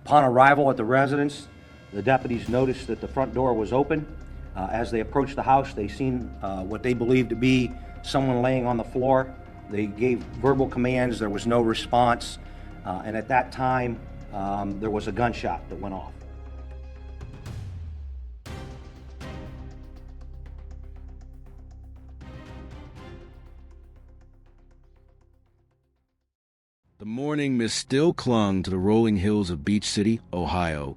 Upon arrival at the residence, the deputies noticed that the front door was open. As they approached the house, they seen what they believed to be someone laying on the floor. They gave verbal commands. There was no response. And at that time, there was a gunshot that went off. The morning mist still clung to the rolling hills of Beach City, Ohio,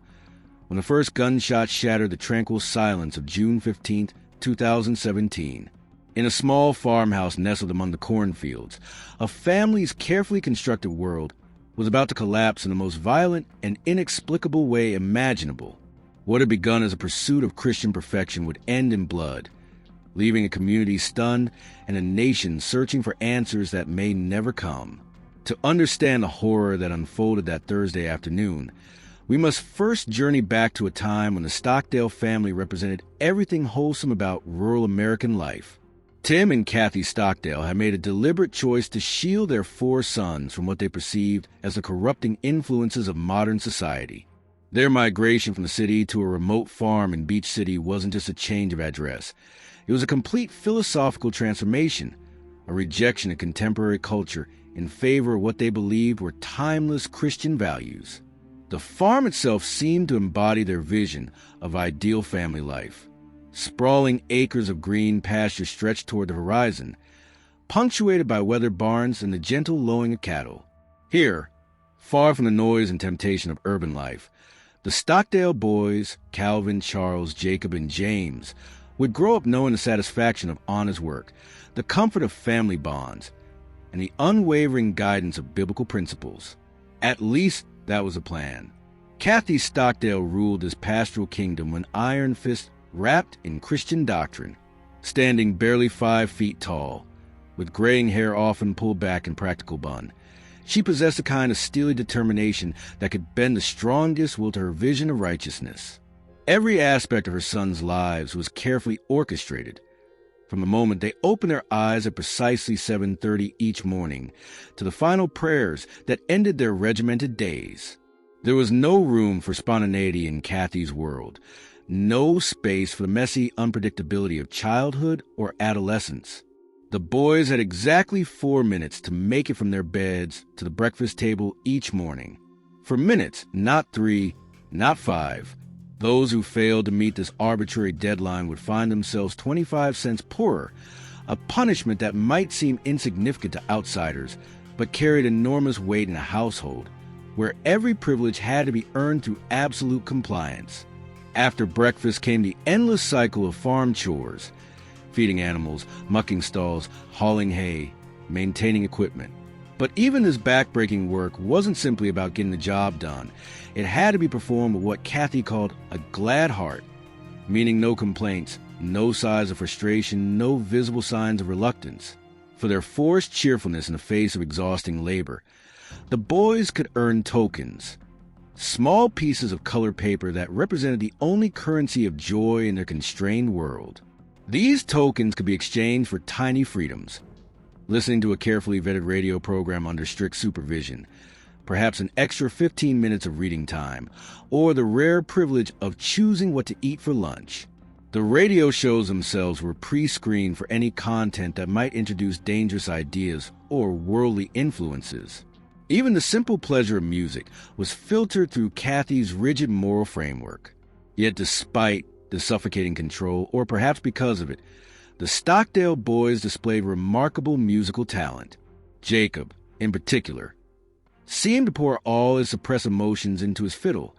when the first gunshot shattered the tranquil silence of June 15, 2017. In a small farmhouse nestled among the cornfields, a family's carefully constructed world was about to collapse in the most violent and inexplicable way imaginable. What had begun as a pursuit of Christian perfection would end in blood, leaving a community stunned and a nation searching for answers that may never come. To understand the horror that unfolded that Thursday afternoon, we must first journey back to a time when the Stockdale family represented everything wholesome about rural American life. Tim and Kathy Stockdale had made a deliberate choice to shield their 4 sons from what they perceived as the corrupting influences of modern society. Their migration from the city to a remote farm in Beach City wasn't just a change of address. It was a complete philosophical transformation, a rejection of contemporary culture in favor of what they believed were timeless Christian values. The farm itself seemed to embody their vision of ideal family life. Sprawling acres of green pasture stretched toward the horizon, punctuated by weathered barns and the gentle lowing of cattle. Here, far from the noise and temptation of urban life, the Stockdale boys, Calvin, Charles, Jacob, and James, would grow up knowing the satisfaction of honest work, the comfort of family bonds, and the unwavering guidance of biblical principles. At least that was the plan. Kathy Stockdale ruled this pastoral kingdom when iron fist wrapped in Christian doctrine, standing barely 5 feet tall, with graying hair often pulled back in practical bun. She possessed a kind of steely determination that could bend the strongest will to her vision of righteousness. Every aspect of her sons' lives was carefully orchestrated, from the moment they opened their eyes at precisely 7:30 each morning to the final prayers that ended their regimented days. There was no room for spontaneity in Kathy's world, no space for the messy unpredictability of childhood or adolescence. The boys had exactly 4 minutes to make it from their beds to the breakfast table each morning. For minutes, not 3, not 5. Those who failed to meet this arbitrary deadline would find themselves 25 cents poorer, a punishment that might seem insignificant to outsiders, but carried enormous weight in a household where every privilege had to be earned through absolute compliance. After breakfast came the endless cycle of farm chores: feeding animals, mucking stalls, hauling hay, maintaining equipment. But even this backbreaking work wasn't simply about getting the job done. It had to be performed with what Kathy called a glad heart, meaning no complaints, no sighs of frustration, no visible signs of reluctance. For their forced cheerfulness in the face of exhausting labor, the boys could earn tokens, small pieces of colored paper that represented the only currency of joy in their constrained world. These tokens could be exchanged for tiny freedoms: listening to a carefully vetted radio program under strict supervision, perhaps an extra 15 minutes of reading time, or the rare privilege of choosing what to eat for lunch. The radio shows themselves were pre-screened for any content that might introduce dangerous ideas or worldly influences. Even the simple pleasure of music was filtered through Kathy's rigid moral framework. Yet despite the suffocating control, or perhaps because of it, the Stockdale boys displayed remarkable musical talent. Jacob, in particular, seemed to pour all his suppressed emotions into his fiddle,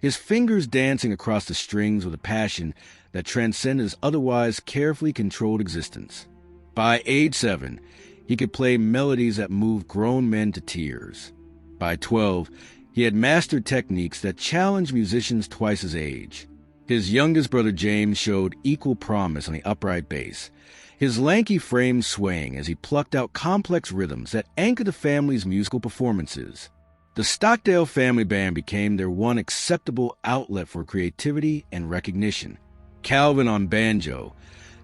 his fingers dancing across the strings with a passion that transcended his otherwise carefully controlled existence. By age 7, he could play melodies that moved grown men to tears. By 12, he had mastered techniques that challenged musicians twice his age. His youngest brother James showed equal promise on the upright bass, his lanky frame swaying as he plucked out complex rhythms that anchored the family's musical performances. The Stockdale family band became their one acceptable outlet for creativity and recognition. Calvin on banjo,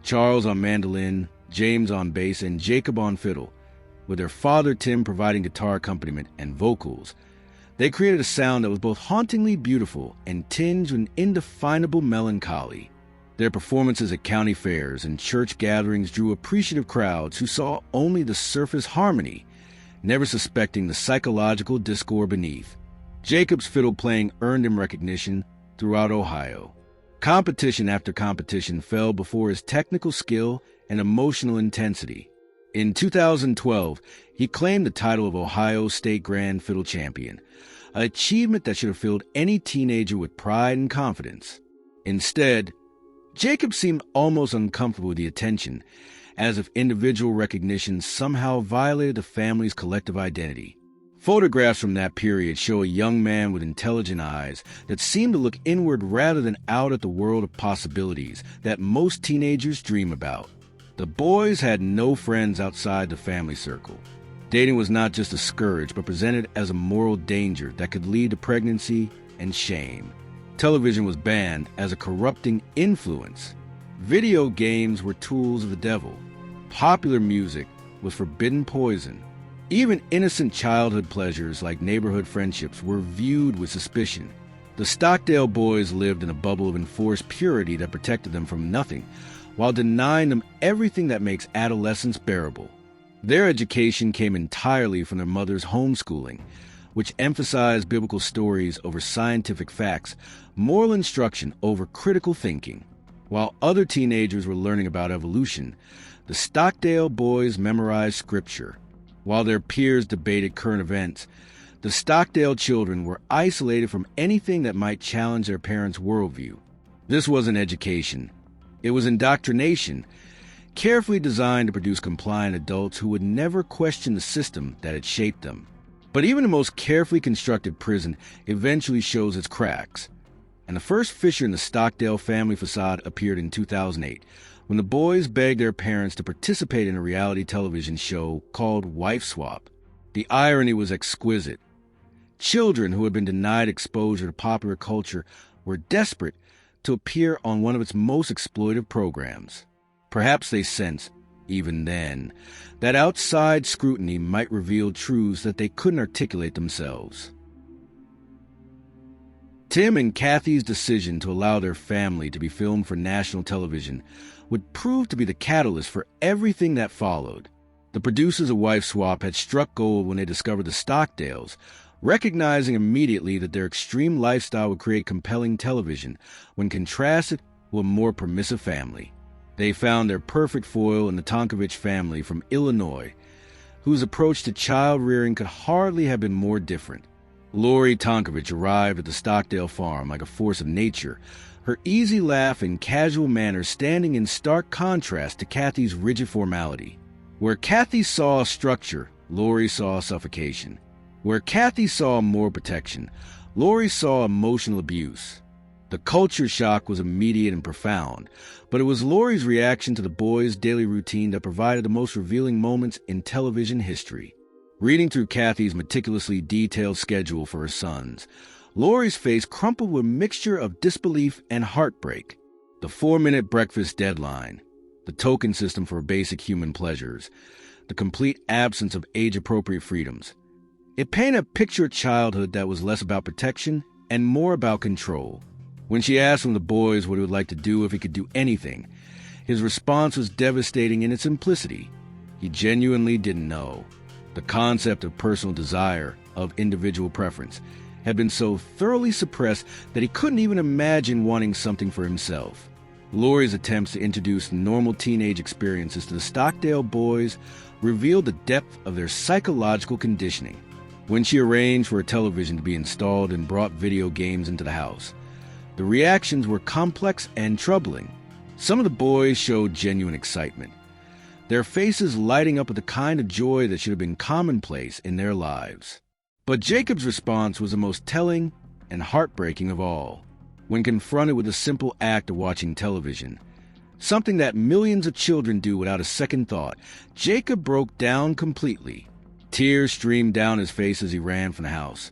Charles on mandolin, James on bass, and Jacob on fiddle, with their father Tim providing guitar accompaniment and vocals. They created a sound that was both hauntingly beautiful and tinged with an indefinable melancholy. Their performances at county fairs and church gatherings drew appreciative crowds who saw only the surface harmony, never suspecting the psychological discord beneath. Jacob's fiddle playing earned him recognition throughout Ohio. Competition after competition fell before his technical skill and emotional intensity. In 2012, he claimed the title of Ohio State Grand Fiddle Champion, an achievement that should have filled any teenager with pride and confidence. Instead, Jacob seemed almost uncomfortable with the attention, as if individual recognition somehow violated the family's collective identity. Photographs from that period show a young man with intelligent eyes that seemed to look inward rather than out at the world of possibilities that most teenagers dream about. The boys had no friends outside the family circle. Dating was not just a scourge, but presented as a moral danger that could lead to pregnancy and shame. Television was banned as a corrupting influence. Video games were tools of the devil. Popular music was forbidden poison. Even innocent childhood pleasures like neighborhood friendships were viewed with suspicion. The Stockdale boys lived in a bubble of enforced purity that protected them from nothing, while denying them everything that makes adolescence bearable. Their education came entirely from their mother's homeschooling, which emphasized biblical stories over scientific facts, moral instruction over critical thinking. While other teenagers were learning about evolution, the Stockdale boys memorized scripture. While their peers debated current events, the Stockdale children were isolated from anything that might challenge their parents' worldview. This wasn't education. It was indoctrination, carefully designed to produce compliant adults who would never question the system that had shaped them. But even the most carefully constructed prison eventually shows its cracks. And the first fissure in the Stockdale family facade appeared in 2008, when the boys begged their parents to participate in a reality television show called Wife Swap. The irony was exquisite. Children who had been denied exposure to popular culture were desperate to appear on one of its most exploitive programs. Perhaps they sensed, even then, that outside scrutiny might reveal truths that they couldn't articulate themselves. Tim and Kathy's decision to allow their family to be filmed for national television would prove to be the catalyst for everything that followed. The producers of Wife Swap had struck gold when they discovered the Stockdales, recognizing immediately that their extreme lifestyle would create compelling television when contrasted with a more permissive family. They found their perfect foil in the Tonkovich family from Illinois, whose approach to child rearing could hardly have been more different. Lori Tonkovich arrived at the Stockdale farm like a force of nature, her easy laugh and casual manner standing in stark contrast to Kathy's rigid formality. Where Kathy saw structure, Lori saw suffocation. Where Kathy saw moral protection, Lori saw emotional abuse. The culture shock was immediate and profound, but it was Lori's reaction to the boys' daily routine that provided the most revealing moments in television history. Reading through Kathy's meticulously detailed schedule for her sons, Lori's face crumpled with a mixture of disbelief and heartbreak. The 4-minute breakfast deadline, the token system for basic human pleasures, the complete absence of age-appropriate freedoms. It painted a picture of childhood that was less about protection and more about control. When she asked one of the boys what he would like to do if he could do anything, his response was devastating in its simplicity. He genuinely didn't know. The concept of personal desire, of individual preference, had been so thoroughly suppressed that he couldn't even imagine wanting something for himself. Lori's attempts to introduce normal teenage experiences to the Stockdale boys revealed the depth of their psychological conditioning. When she arranged for a television to be installed and brought video games into the house, the reactions were complex and troubling. Some of the boys showed genuine excitement, their faces lighting up with the kind of joy that should have been commonplace in their lives. But Jacob's response was the most telling and heartbreaking of all. When confronted with the simple act of watching television, something that millions of children do without a second thought, Jacob broke down completely. Tears streamed down his face as he ran from the house.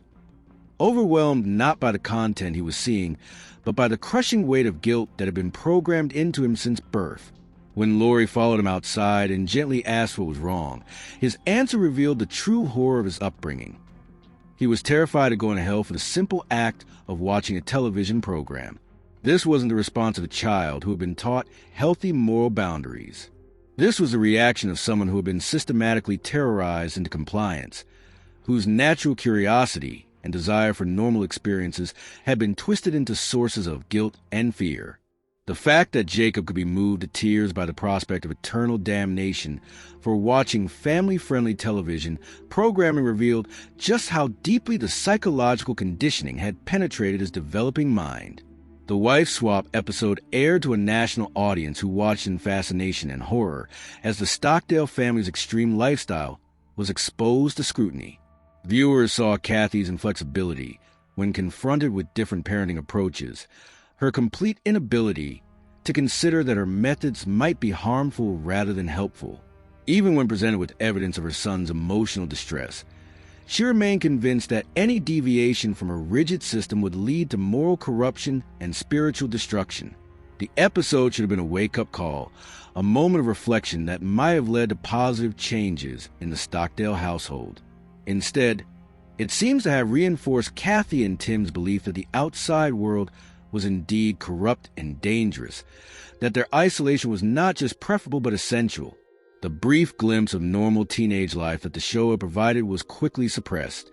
Overwhelmed not by the content he was seeing, but by the crushing weight of guilt that had been programmed into him since birth. When Lori followed him outside and gently asked what was wrong, his answer revealed the true horror of his upbringing. He was terrified of going to hell for the simple act of watching a television program. This wasn't the response of a child who had been taught healthy moral boundaries. This was the reaction of someone who had been systematically terrorized into compliance, whose natural curiosity and desire for normal experiences had been twisted into sources of guilt and fear. The fact that Jacob could be moved to tears by the prospect of eternal damnation for watching family-friendly television programming revealed just how deeply the psychological conditioning had penetrated his developing mind. The wife swap episode aired to a national audience who watched in fascination and horror as the Stockdale family's extreme lifestyle was exposed to scrutiny. Viewers saw Kathy's inflexibility when confronted with different parenting approaches, her complete inability to consider that her methods might be harmful rather than helpful. Even when presented with evidence of her son's emotional distress, she remained convinced that any deviation from a rigid system would lead to moral corruption and spiritual destruction. The episode should have been a wake-up call, a moment of reflection that might have led to positive changes in the Stockdale household. Instead, it seems to have reinforced Kathy and Tim's belief that the outside world was indeed corrupt and dangerous, that their isolation was not just preferable but essential. The brief glimpse of normal teenage life that the show had provided was quickly suppressed,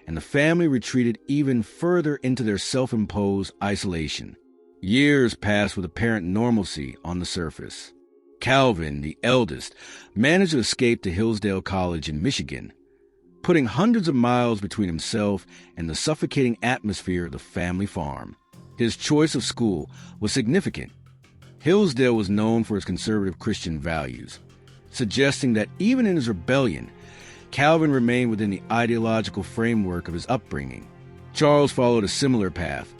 and the family retreated even further into their self-imposed isolation. Years passed with apparent normalcy on the surface. Calvin, the eldest, managed to escape to Hillsdale College in Michigan, putting hundreds of miles between himself and the suffocating atmosphere of the family farm. His choice of school was significant. Hillsdale was known for its conservative Christian values, suggesting that even in his rebellion, Calvin remained within the ideological framework of his upbringing. Charles followed a similar path,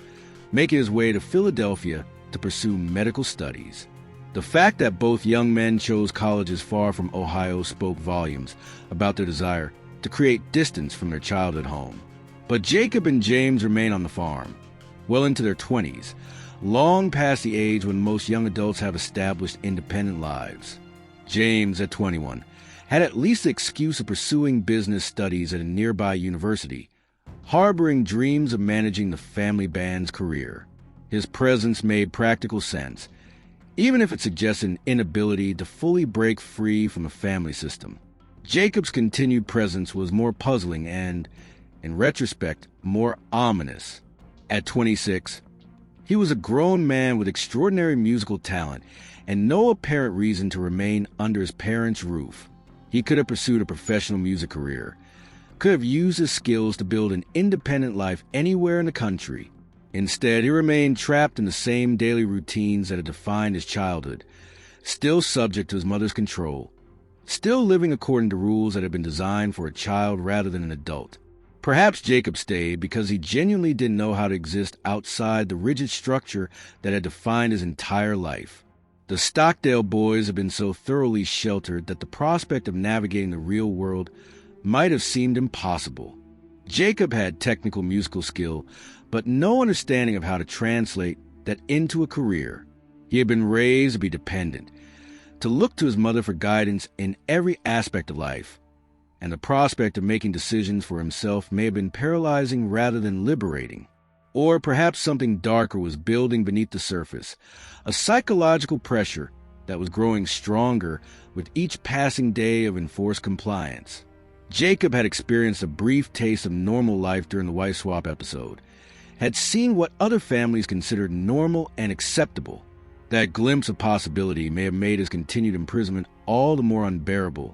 making his way to Philadelphia to pursue medical studies. The fact that both young men chose colleges far from Ohio spoke volumes about their desire to create distance from their childhood home. But Jacob and James remain on the farm, well into their 20s, long past the age when most young adults have established independent lives. James, at 21, had at least the excuse of pursuing business studies at a nearby university, harboring dreams of managing the family band's career. His presence made practical sense, even if it suggested an inability to fully break free from the family system. Jacob's continued presence was more puzzling and, in retrospect, more ominous. At 26, he was a grown man with extraordinary musical talent and no apparent reason to remain under his parents' roof. He could have pursued a professional music career, could have used his skills to build an independent life anywhere in the country. Instead, he remained trapped in the same daily routines that had defined his childhood, still subject to his mother's control, still living according to rules that had been designed for a child rather than an adult. Perhaps Jacob stayed because he genuinely didn't know how to exist outside the rigid structure that had defined his entire life. The Stockdale boys had been so thoroughly sheltered that the prospect of navigating the real world might have seemed impossible. Jacob had technical musical skill, but no understanding of how to translate that into a career. He had been raised to be dependent, to look to his mother for guidance in every aspect of life, and the prospect of making decisions for himself may have been paralyzing rather than liberating. Or perhaps something darker was building beneath the surface, a psychological pressure that was growing stronger with each passing day of enforced compliance. Jacob had experienced a brief taste of normal life during the wife swap episode, had seen what other families considered normal and acceptable. That glimpse of possibility may have made his continued imprisonment all the more unbearable,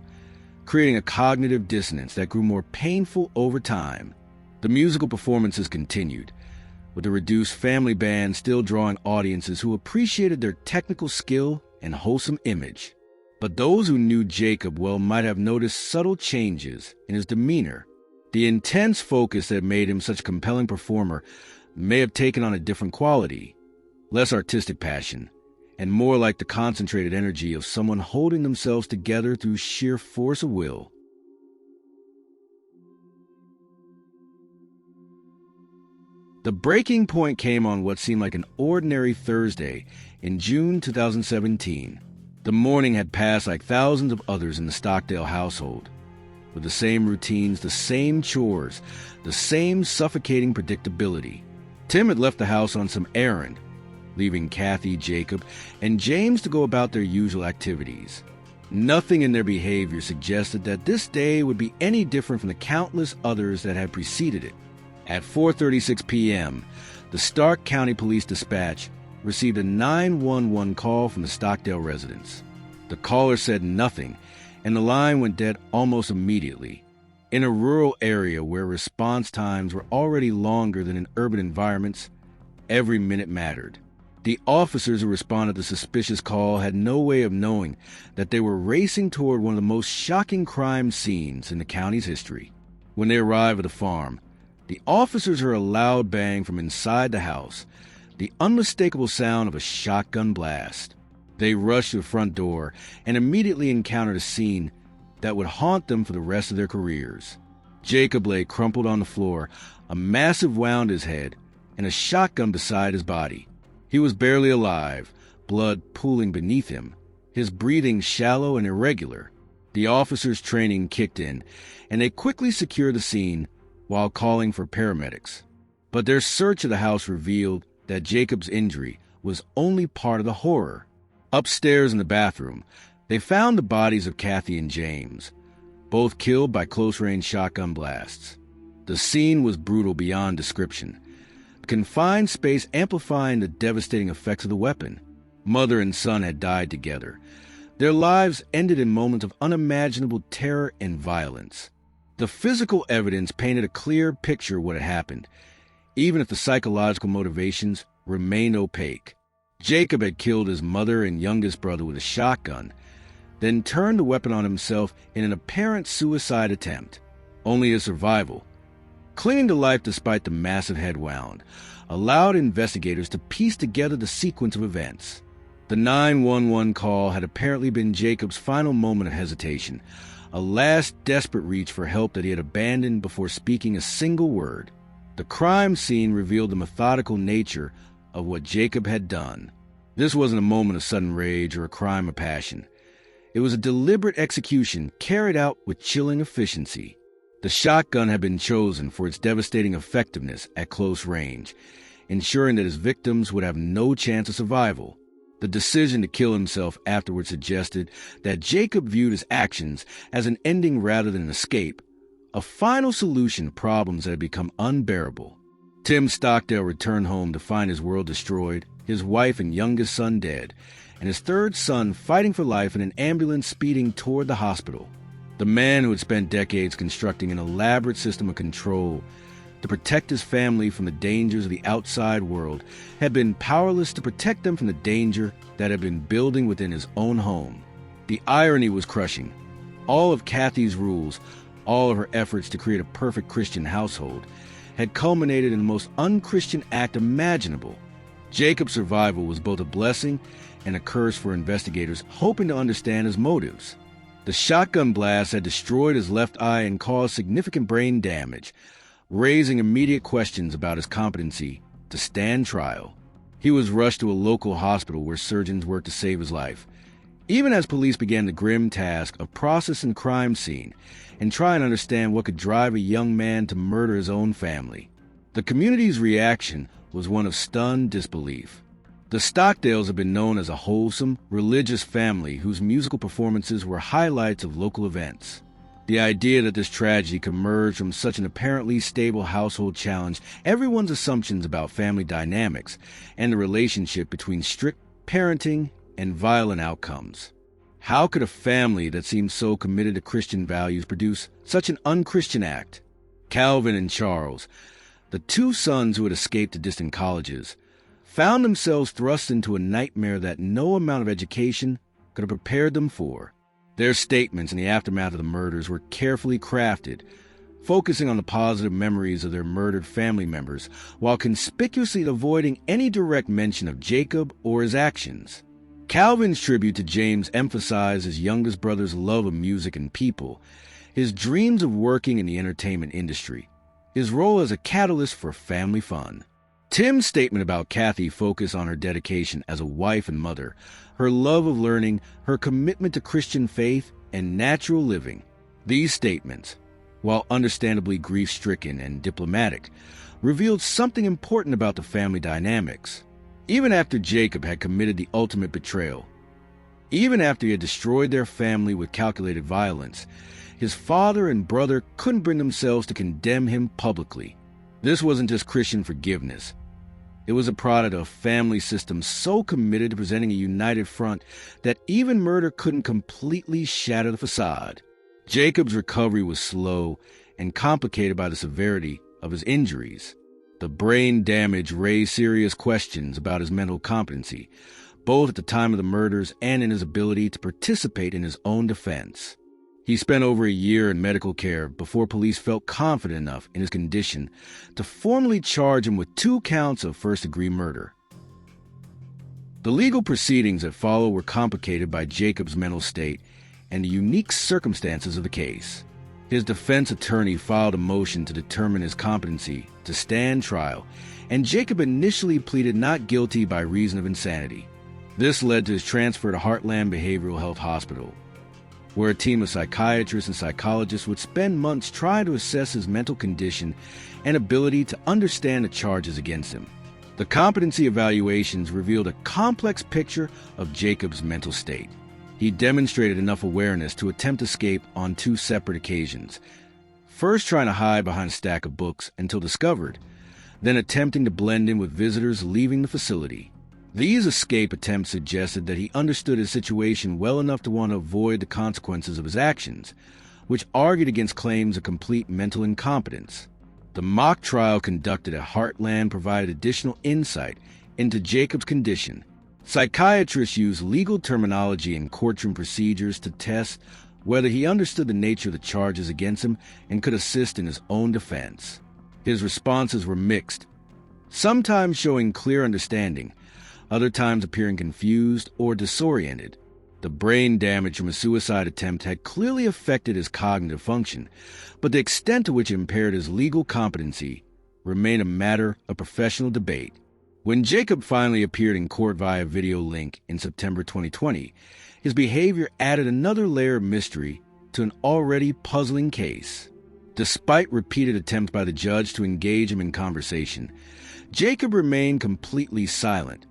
creating a cognitive dissonance that grew more painful over time. The musical performances continued, with the reduced family band still drawing audiences who appreciated their technical skill and wholesome image. But those who knew Jacob well might have noticed subtle changes in his demeanor. The intense focus that made him such a compelling performer may have taken on a different quality, less artistic passion, and more like the concentrated energy of someone holding themselves together through sheer force of will. The breaking point came on what seemed like an ordinary Thursday in June 2017. The morning had passed like thousands of others in the Stockdale household. with the same routines, the same chores, the same suffocating predictability. Tim had left the house on some errand, leaving Kathy, Jacob, and James to go about their usual activities. Nothing in their behavior suggested that this day would be any different from the countless others that had preceded it. At 4:36 p.m., the Stark County Police Dispatch received a 911 call from the Stockdale residence. The caller said nothing, and the line went dead almost immediately. In a rural area where response times were already longer than in urban environments, every minute mattered. The officers who responded to the suspicious call had no way of knowing that they were racing toward one of the most shocking crime scenes in the county's history. When they arrived at the farm, the officers heard a loud bang from inside the house, the unmistakable sound of a shotgun blast. They rushed to the front door and immediately encountered a scene that would haunt them for the rest of their careers. Jacob lay crumpled on the floor, a massive wound in his head, and a shotgun beside his body. He was barely alive, blood pooling beneath him, his breathing shallow and irregular. The officers' training kicked in, and they quickly secured the scene while calling for paramedics. But their search of the house revealed that Jacob's injury was only part of the horror. Upstairs in the bathroom, they found the bodies of Kathy and James, both killed by close-range shotgun blasts. The scene was brutal beyond description, the confined space amplifying the devastating effects of the weapon. Mother and son had died together. Their lives ended in moments of unimaginable terror and violence. The physical evidence painted a clear picture of what had happened, even if the psychological motivations remained opaque. Jacob had killed his mother and youngest brother with a shotgun, then turned the weapon on himself in an apparent suicide attempt. Only his survival, clinging to life despite the massive head wound, allowed investigators to piece together the sequence of events. The 911 call had apparently been Jacob's final moment of hesitation, a last desperate reach for help that he had abandoned before speaking a single word. The crime scene revealed the methodical nature of what Jacob had done. This wasn't a moment of sudden rage or a crime of passion. It was a deliberate execution carried out with chilling efficiency. The shotgun had been chosen for its devastating effectiveness at close range, ensuring that his victims would have no chance of survival. The decision to kill himself afterward suggested that Jacob viewed his actions as an ending rather than an escape, a final solution to problems that had become unbearable. Tim Stockdale returned home to find his world destroyed, his wife and youngest son dead, and his third son fighting for life in an ambulance speeding toward the hospital. The man who had spent decades constructing an elaborate system of control to protect his family from the dangers of the outside world had been powerless to protect them from the danger that had been building within his own home. The irony was crushing. All of Kathy's rules, all of her efforts to create a perfect Christian household, had culminated in the most unchristian act imaginable. Jacob's survival was both a blessing and a curse for investigators hoping to understand his motives. The shotgun blast had destroyed his left eye and caused significant brain damage, raising immediate questions about his competency to stand trial. He was rushed to a local hospital where surgeons worked to save his life, even as police began the grim task of processing the crime scene and trying to understand what could drive a young man to murder his own family. The community's reaction was one of stunned disbelief. The Stockdales have been known as a wholesome, religious family whose musical performances were highlights of local events. The idea that this tragedy could emerge from such an apparently stable household challenged everyone's assumptions about family dynamics and the relationship between strict parenting and violent outcomes. How could a family that seemed so committed to Christian values produce such an unchristian act? Calvin and Charles, the two sons who had escaped to distant colleges, found themselves thrust into a nightmare that no amount of education could have prepared them for. Their statements in the aftermath of the murders were carefully crafted, focusing on the positive memories of their murdered family members while conspicuously avoiding any direct mention of Jacob or his actions. Calvin's tribute to James emphasized his youngest brother's love of music and people, his dreams of working in the entertainment industry, his role as a catalyst for family fun. Tim's statement about Kathy focused on her dedication as a wife and mother, her love of learning, her commitment to Christian faith, and natural living. These statements, while understandably grief-stricken and diplomatic, revealed something important about the family dynamics. Even after Jacob had committed the ultimate betrayal, even after he had destroyed their family with calculated violence, his father and brother couldn't bring themselves to condemn him publicly. This wasn't just Christian forgiveness. It was a product of a family system so committed to presenting a united front that even murder couldn't completely shatter the facade. Jacob's recovery was slow and complicated by the severity of his injuries. The brain damage raised serious questions about his mental competency, both at the time of the murders and in his ability to participate in his own defense. He spent over a year in medical care before police felt confident enough in his condition to formally charge him with 2 counts of first-degree murder. The legal proceedings that followed were complicated by Jacob's mental state and the unique circumstances of the case. His defense attorney filed a motion to determine his competency to stand trial, and Jacob initially pleaded not guilty by reason of insanity. This led to his transfer to Heartland Behavioral Health Hospital, where a team of psychiatrists and psychologists would spend months trying to assess his mental condition and ability to understand the charges against him. The competency evaluations revealed a complex picture of Jacob's mental state. He demonstrated enough awareness to attempt escape on 2 separate occasions, first trying to hide behind a stack of books until discovered, then attempting to blend in with visitors leaving the facility. These escape attempts suggested that he understood his situation well enough to want to avoid the consequences of his actions, which argued against claims of complete mental incompetence. The mock trial conducted at Heartland provided additional insight into Jacob's condition. Psychiatrists used legal terminology and courtroom procedures to test whether he understood the nature of the charges against him and could assist in his own defense. His responses were mixed, sometimes showing clear understanding, other times appearing confused or disoriented. The brain damage from a suicide attempt had clearly affected his cognitive function, but the extent to which it impaired his legal competency remained a matter of professional debate. When Jacob finally appeared in court via video link in September 2020, his behavior added another layer of mystery to an already puzzling case. Despite repeated attempts by the judge to engage him in conversation, Jacob remained completely silent,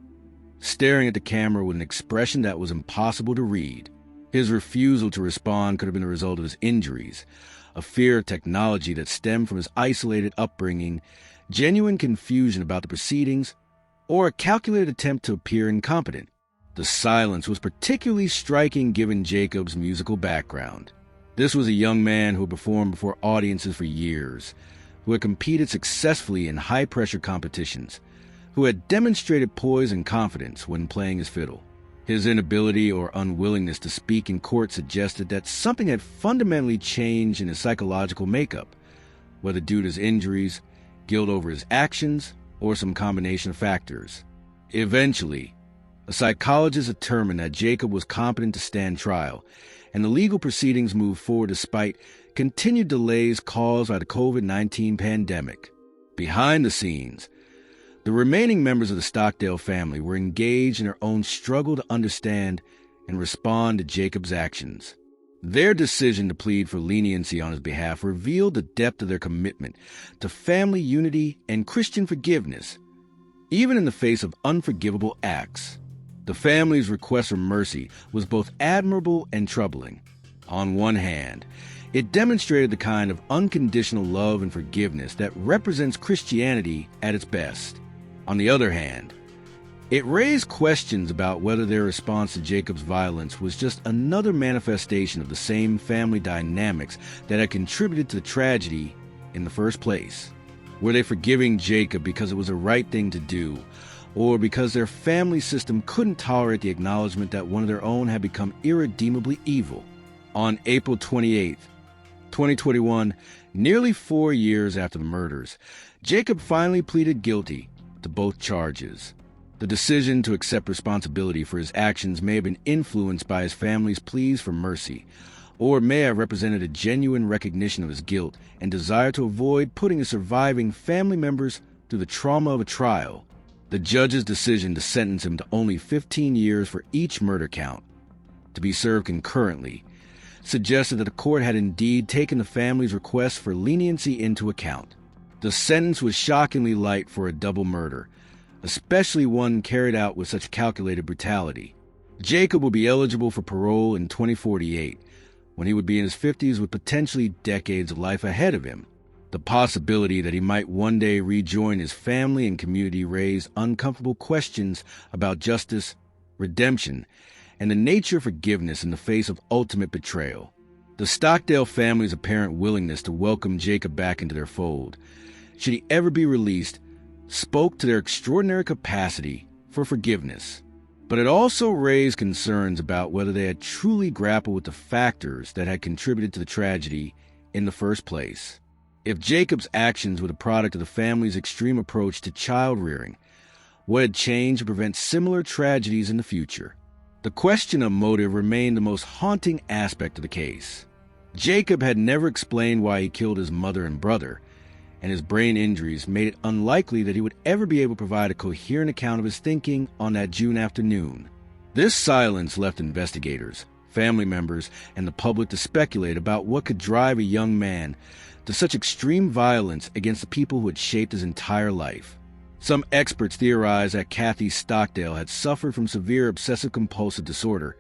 staring at the camera with an expression that was impossible to read. His refusal to respond could have been the result of his injuries, a fear of technology that stemmed from his isolated upbringing, genuine confusion about the proceedings, or a calculated attempt to appear incompetent. The silence was particularly striking given Jacob's musical background. This was a young man who had performed before audiences for years, who had competed successfully in high-pressure competitions, who had demonstrated poise and confidence when playing his fiddle. His inability or unwillingness to speak in court suggested that something had fundamentally changed in his psychological makeup, whether due to his injuries, guilt over his actions, or some combination of factors. Eventually, a psychologist determined that Jacob was competent to stand trial, and the legal proceedings moved forward despite continued delays caused by the COVID-19 pandemic. Behind the scenes, the remaining members of the Stockdale family were engaged in their own struggle to understand and respond to Jacob's actions. Their decision to plead for leniency on his behalf revealed the depth of their commitment to family unity and Christian forgiveness, even in the face of unforgivable acts. The family's request for mercy was both admirable and troubling. On one hand, it demonstrated the kind of unconditional love and forgiveness that represents Christianity at its best. On the other hand, it raised questions about whether their response to Jacob's violence was just another manifestation of the same family dynamics that had contributed to the tragedy in the first place. Were they forgiving Jacob because it was the right thing to do, or because their family system couldn't tolerate the acknowledgement that one of their own had become irredeemably evil? On April 28, 2021, nearly 4 years after the murders, Jacob finally pleaded guilty to both charges. The decision to accept responsibility for his actions may have been influenced by his family's pleas for mercy, or may have represented a genuine recognition of his guilt and desire to avoid putting his surviving family members through the trauma of a trial. The judge's decision to sentence him to only 15 years for each murder count, to be served concurrently, suggested that the court had indeed taken the family's request for leniency into account. The sentence was shockingly light for a double murder, especially one carried out with such calculated brutality. Jacob would be eligible for parole in 2048, when he would be in his 50s with potentially decades of life ahead of him. The possibility that he might one day rejoin his family and community raised uncomfortable questions about justice, redemption, and the nature of forgiveness in the face of ultimate betrayal. The Stockdale family's apparent willingness to welcome Jacob back into their fold, should he ever be released, spoke to their extraordinary capacity for forgiveness. But it also raised concerns about whether they had truly grappled with the factors that had contributed to the tragedy in the first place. If Jacob's actions were the product of the family's extreme approach to child rearing, what had changed to prevent similar tragedies in the future? The question of motive remained the most haunting aspect of the case. Jacob had never explained why he killed his mother and brother, and his brain injuries made it unlikely that he would ever be able to provide a coherent account of his thinking on that June afternoon. This silence left investigators, family members, and the public to speculate about what could drive a young man to such extreme violence against the people who had shaped his entire life. Some experts theorized that Kathy Stockdale had suffered from severe obsessive-compulsive disorder,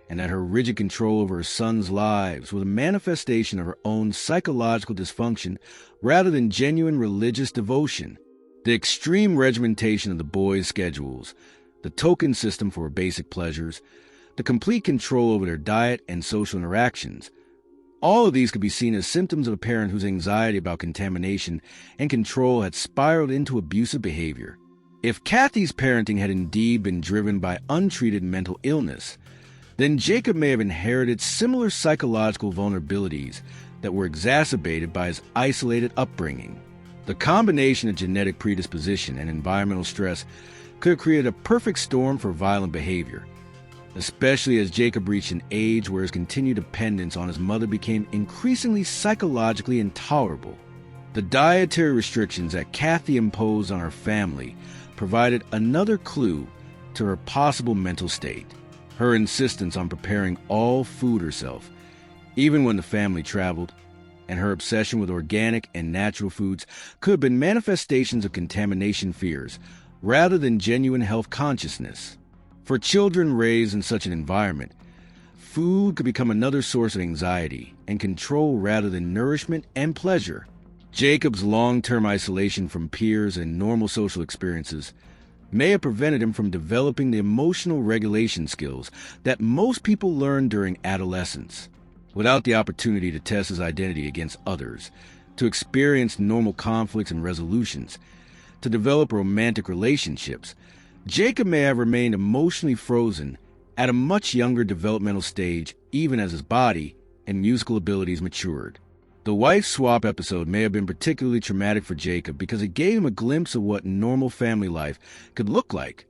and that her rigid control over her son's lives was a manifestation of her own psychological dysfunction rather than genuine religious devotion. The extreme regimentation of the boys' schedules, the token system for basic pleasures, the complete control over their diet and social interactions, all of these could be seen as symptoms of a parent whose anxiety about contamination and control had spiraled into abusive behavior. If Kathy's parenting had indeed been driven by untreated mental illness, then Jacob may have inherited similar psychological vulnerabilities that were exacerbated by his isolated upbringing. The combination of genetic predisposition and environmental stress could have created a perfect storm for violent behavior, especially as Jacob reached an age where his continued dependence on his mother became increasingly psychologically intolerable. The dietary restrictions that Kathy imposed on her family provided another clue to her possible mental state. Her insistence on preparing all food herself, even when the family traveled, and her obsession with organic and natural foods could have been manifestations of contamination fears rather than genuine health consciousness. For children raised in such an environment, food could become another source of anxiety and control rather than nourishment and pleasure. Jacob's long-term isolation from peers and normal social experiences may have prevented him from developing the emotional regulation skills that most people learn during adolescence. Without the opportunity to test his identity against others, to experience normal conflicts and resolutions, to develop romantic relationships, Jacob may have remained emotionally frozen at a much younger developmental stage, even as his body and musical abilities matured. The wife swap episode may have been particularly traumatic for Jacob because it gave him a glimpse of what normal family life could look like,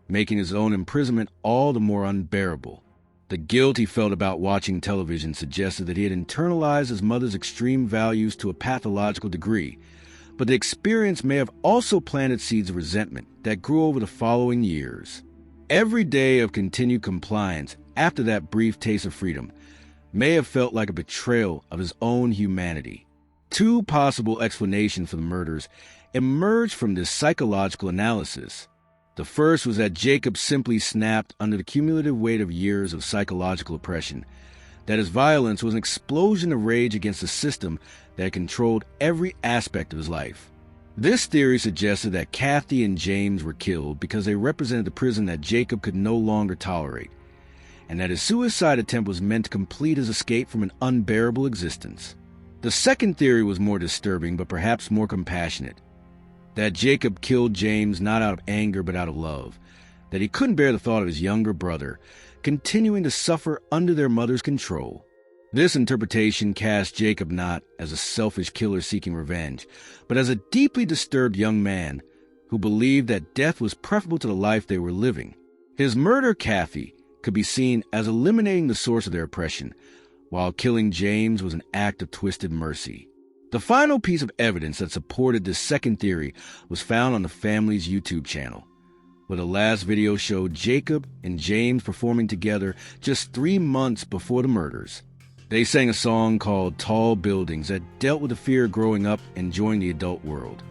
making his own imprisonment all the more unbearable. The guilt he felt about watching television suggested that he had internalized his mother's extreme values to a pathological degree, but the experience may have also planted seeds of resentment that grew over the following years. Every day of continued compliance after that brief taste of freedom may have felt like a betrayal of his own humanity. Two possible explanations for the murders emerged from this psychological analysis. The first was that Jacob simply snapped under the cumulative weight of years of psychological oppression, that his violence was an explosion of rage against a system that had controlled every aspect of his life. This theory suggested that Kathy and James were killed because they represented the prison that Jacob could no longer tolerate, and that his suicide attempt was meant to complete his escape from an unbearable existence. The second theory was more disturbing, but perhaps more compassionate. That Jacob killed James not out of anger but out of love. That he couldn't bear the thought of his younger brother continuing to suffer under their mother's control. This interpretation cast Jacob not as a selfish killer seeking revenge, but as a deeply disturbed young man who believed that death was preferable to the life they were living. His murder, Kathy, could be seen as eliminating the source of their oppression, while killing James was an act of twisted mercy. The final piece of evidence that supported this second theory was found on the family's YouTube channel, where the last video showed Jacob and James performing together just 3 months before the murders. They sang a song called Tall Buildings that dealt with the fear of growing up and joining the adult world,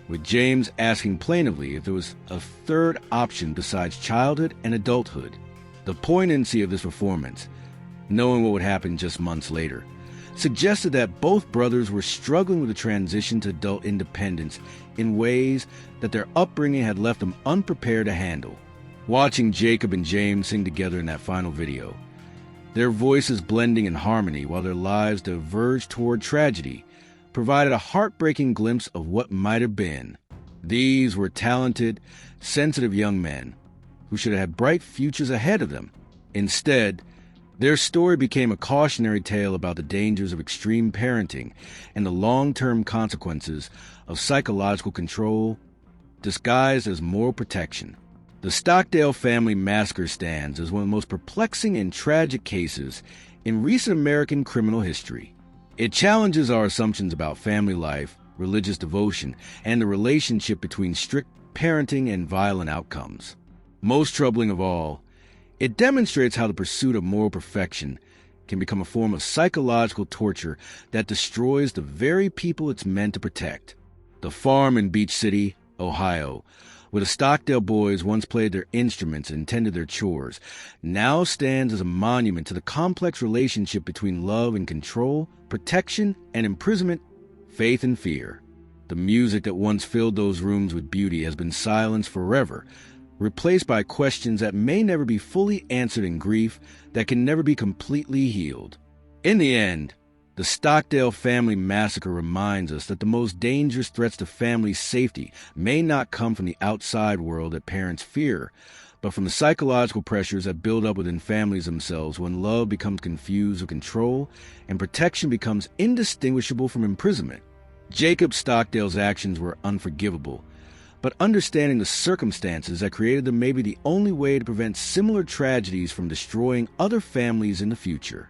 with James asking plaintively if there was a third option besides childhood and adulthood. The poignancy of this performance, knowing what would happen just months later, suggested that both brothers were struggling with the transition to adult independence in ways that their upbringing had left them unprepared to handle. Watching Jacob and James sing together in that final video, their voices blending in harmony while their lives diverged toward tragedy, provided a heartbreaking glimpse of what might have been. These were talented, sensitive young men who should have had bright futures ahead of them. Instead, their story became a cautionary tale about the dangers of extreme parenting and the long-term consequences of psychological control disguised as moral protection. The Stockdale family massacre stands as one of the most perplexing and tragic cases in recent American criminal history. It challenges our assumptions about family life, religious devotion, and the relationship between strict parenting and violent outcomes. Most troubling of all, it demonstrates how the pursuit of moral perfection can become a form of psychological torture that destroys the very people it's meant to protect. The farm in Beach City, Ohio, where the Stockdale boys once played their instruments and tended their chores, now stands as a monument to the complex relationship between love and control, protection and imprisonment, faith and fear. The music that once filled those rooms with beauty has been silenced forever, replaced by questions that may never be fully answered in grief that can never be completely healed. In the end, the Stockdale family massacre reminds us that the most dangerous threats to family safety may not come from the outside world that parents fear, but from the psychological pressures that build up within families themselves when love becomes confused with control and protection becomes indistinguishable from imprisonment. Jacob Stockdale's actions were unforgivable, but understanding the circumstances that created them may be the only way to prevent similar tragedies from destroying other families in the future.